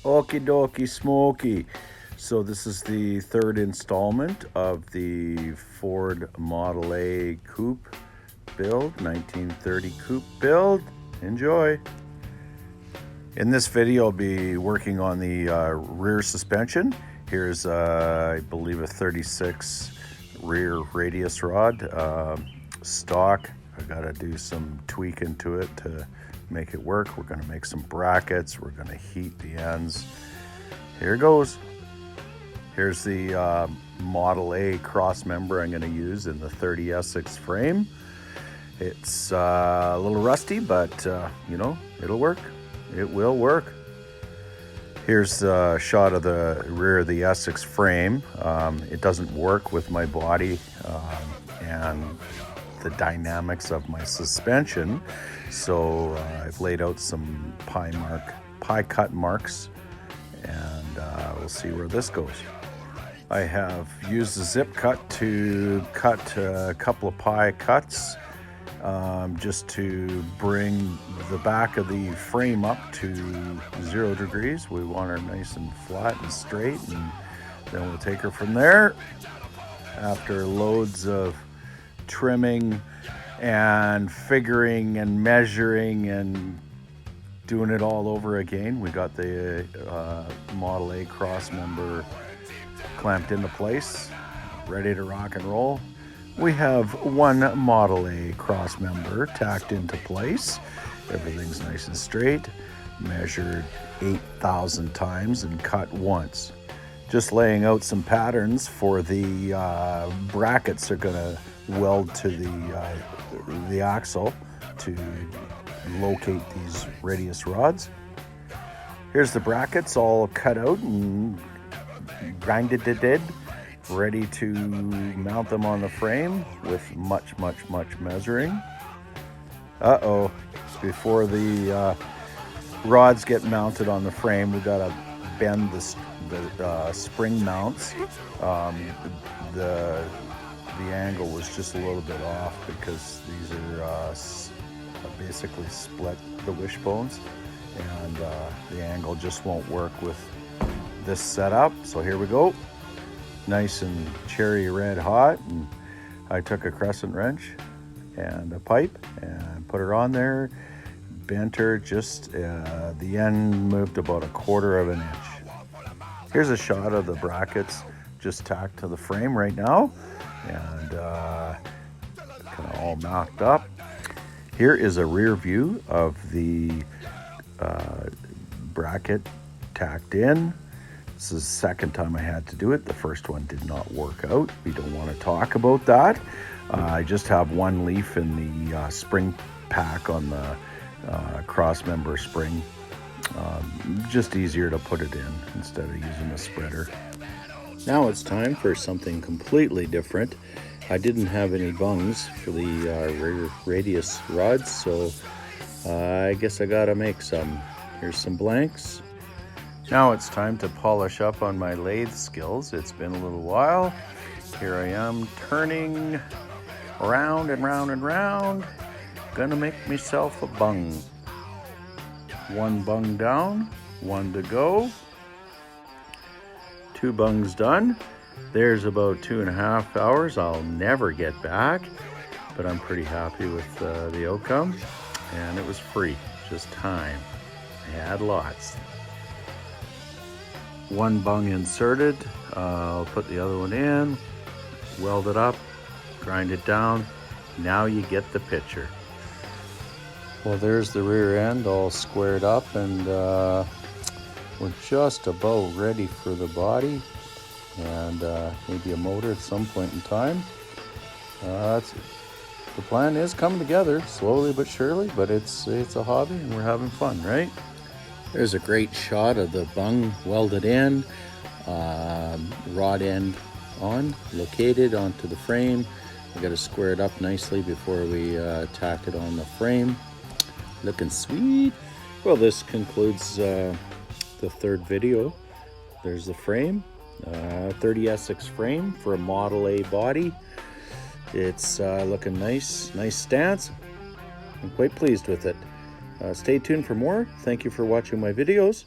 Okie dokie smoky. So this is the third installment of the Ford Model A coupe build, 1930 coupe build. Enjoy. In this video, I'll be working on the rear suspension. Here's, I believe, a 36 rear radius rod, stock. I gotta do some tweaking to it to make it work. We're gonna make some brackets. We're gonna heat the ends. Here goes. Here's the Model A cross member I'm gonna use in the 30 Essex frame. It's a little rusty, but you know, it'll work. It will work. Here's a shot of the rear of the Essex frame. It doesn't work with my body and the dynamics of my suspension. So I've laid out some pie cut marks, and we'll see where this goes. I have used the zip cut to cut a couple of pie cuts just to bring the back of the frame up to 0 degrees. We want her nice and flat and straight, and then we'll take her from there. After loads of trimming and figuring and measuring and doing it all over again, we got the Model A cross member clamped into place, ready to rock and roll. We have one Model A cross member tacked into place. Everything's nice and straight, measured 8,000 times and cut once. Just laying out some patterns for the brackets are gonna weld to the axle to locate these radius rods. Here's the brackets all cut out and grinded, ready to mount them on the frame with much measuring. Before the rods get mounted on the frame, we gotta bend the spring mounts. The angle was just a little bit off because these are basically split the wishbones, and the angle just won't work with this setup. So here we go, nice and cherry red hot, and I took a crescent wrench and a pipe and put her on there, bent her just the end moved about 1/4 of an inch. Here's a shot of the brackets just tacked to the frame right now, and kind of all mocked up. Here is a rear view of the bracket tacked in. This is the second time I had to do it. The first one did not work out. We don't want to talk about that. I just have one leaf in the spring pack on the cross member spring. Just easier to put it in instead of using a spreader. Now it's time for something completely different. I didn't have any bungs for the rear radius rods, so I guess I gotta make some. Here's some blanks. Now it's time to polish up on my lathe skills. It's been a little while. Here I am turning around and round and round. Gonna make myself a bung. One bung down, one to go. 2 bungs done. There's about 2.5 hours. I'll never get back, but I'm pretty happy with the outcome. And it was free, just time. I had lots. 1 bung inserted. I'll put the other one in, weld it up, grind it down. Now you get the picture. Well, there's the rear end all squared up, and we're just about ready for the body and maybe a motor at some point in time. The plan is coming together slowly but surely, but it's a hobby and we're having fun, right? There's a great shot of the bung welded in, rod end on, located onto the frame. I got to square it up nicely before we tack it on the frame. Looking sweet. Well, this concludes the third video. There's the frame, 30 Essex frame for a Model A body. It's looking nice stance. I'm quite pleased with it. Stay tuned for more. Thank you for watching my videos.